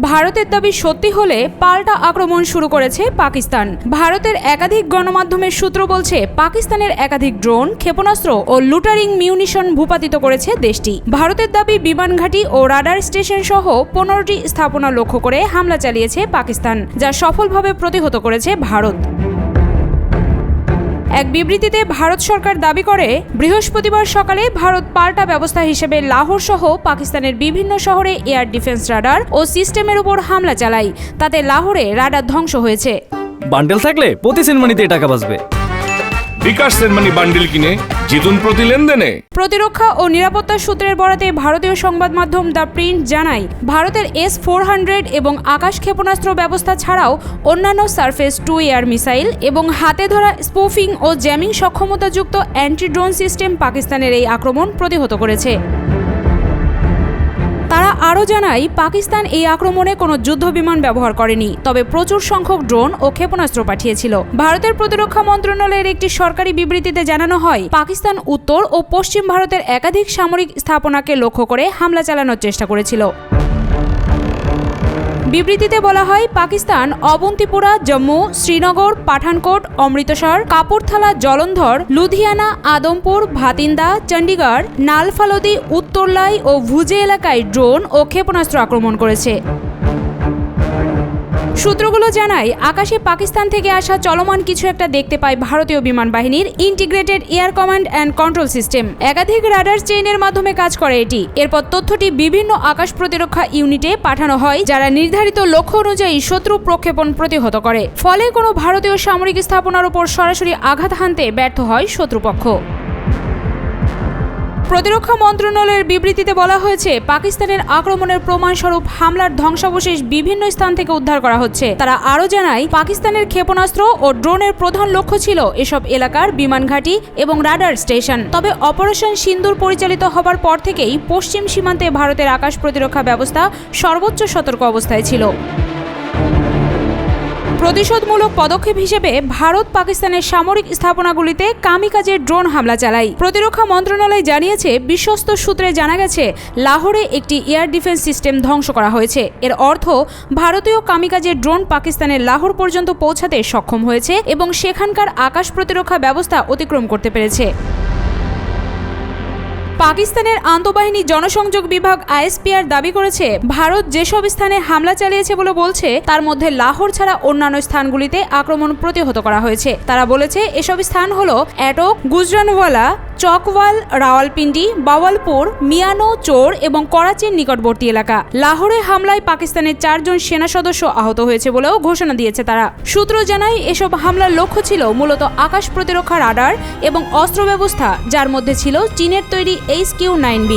ভারতের দাবি সত্যি হলে পাল্টা আক্রমণ শুরু করেছে পাকিস্তান। ভারতের একাধিক গণমাধ্যমের সূত্র বলছে, পাকিস্তানের একাধিক ড্রোন, ক্ষেপণাস্ত্র ও লুটারিং মিউনিশন ভূপাতিত করেছে দেশটি। ভারতের দাবি, বিমান ঘাঁটি ও রাডার স্টেশন সহ 15টি স্থাপনা লক্ষ্য করে হামলা চালিয়েছে পাকিস্তান, যা সফলভাবে প্রতিহত করেছে ভারত। এক বিবৃতিতে ভারত সরকার দাবি করে, বৃহস্পতিবার সকালে ভারত পাল্টা ব্যবস্থা হিসেবে লাহোর সহ পাকিস্তানের বিভিন্ন শহরে এয়ার ডিফেন্স রাডার ও সিস্টেমের উপর হামলা চালায়। তাতে লাহোরে রাডার ধ্বংস হয়েছে। বান্ডেল থাকলে প্রতি সেনমানিতে টাকা বাঁচবে। বিকাশ সেনমানি বান্ডেল কিনে জিতুন প্রতি লেনদেনে। প্রতিরক্ষা ও নিরাপত্তা সূত্রের বরাতে ভারতীয় সংবাদ মাধ্যম দ্য প্রিন্ট জানায়, ভারতের S-400 এবং আকাশ ক্ষেপণাস্ত্র ব্যবস্থা ছাড়াও অন্যান্য সারফেস টু এয়ার মিসাইল এবং হাতে ধরা স্পুফিং ও জ্যামিং সক্ষমতাযুক্ত অ্যান্টি ড্রোন সিস্টেম পাকিস্তানের এই আক্রমণ প্রতিহত করেছে। তারা আরও জানায়, পাকিস্তান এই আক্রমণে কোনো যুদ্ধবিমান ব্যবহার করেনি, তবে প্রচুর সংখ্যক ড্রোন ও ক্ষেপণাস্ত্র পাঠিয়েছিল। ভারতের প্রতিরক্ষা মন্ত্রণালয়ের একটি সরকারি বিবৃতিতে জানানো হয়, পাকিস্তান উত্তর ও পশ্চিম ভারতের একাধিক সামরিক স্থাপনাকে লক্ষ্য করে হামলা চালানোর চেষ্টা করেছিল। বিবৃতিতে বলা হয়, পাকিস্তান অবন্তিপুরা, জম্মু, শ্রীনগর, পাঠানকোট, অমৃতসর, কাপুরথালা, জলন্ধর, লুধিয়ানা, আদমপুর, ভাতিন্দা, চণ্ডীগড়, নালফালদি, উত্তরলাই ও ভুজে এলাকায় ড্রোন ও ক্ষেপণাস্ত্র আক্রমণ করেছে। সূত্রগুলো জানায়, আকাশে পাকিস্তান থেকে আসা চলমান কিছু একটা দেখতে পায় ভারতীয় বিমান বাহিনীর integrated air command and control system. একাধিক রাডার চেইনের মাধ্যমে কাজ করে এটি। এরপর তথ্যটি বিভিন্ন আকাশ প্রতিরক্ষা ইউনিটে পাঠানো হয়, যারা নির্ধারিত লক্ষ্য অনুযায়ী শত্রু প্রক্ষেপণ প্রতিহত করে। ফলে কোনো ভারতীয় সামরিক স্থাপনার উপর সরাসরি আঘাত হানতে ব্যর্থ হয় শত্রুপক্ষ। প্রতিরক্ষা মন্ত্রণালয়ের বিবৃতিতে বলা হয়েছে, পাকিস্তানের আক্রমণের প্রমাণস্বরূপ হামলার ধ্বংসাবশেষ বিভিন্ন স্থান থেকে উদ্ধার করা হচ্ছে। তারা আরও জানায়, পাকিস্তানের ক্ষেপণাস্ত্র ও ড্রোনের প্রধান লক্ষ্য ছিল এসব এলাকার বিমান ঘাঁটি এবং রাডার স্টেশন। তবে অপারেশন সিন্দুর পরিচালিত হবার পর থেকেই পশ্চিম সীমান্তে ভারতের আকাশ প্রতিরক্ষা ব্যবস্থা সর্বোচ্চ সতর্ক অবস্থায় ছিল। প্রতিশোধমূলক পদক্ষেপ হিসেবে ভারত পাকিস্তানের সামরিক স্থাপনাগুলিতে কামিকাজে ড্রোন হামলা চালায়। প্রতিরক্ষা মন্ত্রণালয় জানিয়েছে, বিশ্বস্ত সূত্রে জানা গেছে, লাহোরে একটি এয়ার ডিফেন্স সিস্টেম ধ্বংস করা হয়েছে। এর অর্থ, ভারতীয় কামিকাজে ড্রোন পাকিস্তানের লাহোর পর্যন্ত পৌঁছাতে সক্ষম হয়েছে এবং সেখানকার আকাশ প্রতিরক্ষা ব্যবস্থা অতিক্রম করতে পেরেছে। পাকিস্তানের আন্তঃবাহিনী জনসংযোগ বিভাগ ISPR দাবি করেছে, ভারত যেসব স্থানে হামলা চালিয়েছে বলে বলছে, তার মধ্যে লাহোর ছাড়া অন্যান্য স্থানগুলিতে আক্রমণ প্রতিহত করা হয়েছে। তারা বলেছে, এসব স্থান হলো অ্যাটক, গুজরানওয়ালা, চকওয়াল, রাওয়ালপিন্ডি, বাওয়ালপুর, মিয়ানো, চোর এবং করাচির নিকটবর্তী এলাকা। লাহোরে হামলায় পাকিস্তানের 4 জন সেনা সদস্য আহত হয়েছে বলেও ঘোষণা দিয়েছে তারা। সূত্র জানায়, এসব হামলার লক্ষ্য ছিল মূলত আকাশ প্রতিরক্ষা রাডার এবং অস্ত্র ব্যবস্থা, যার মধ্যে ছিল চীনের তৈরি HQ-9B।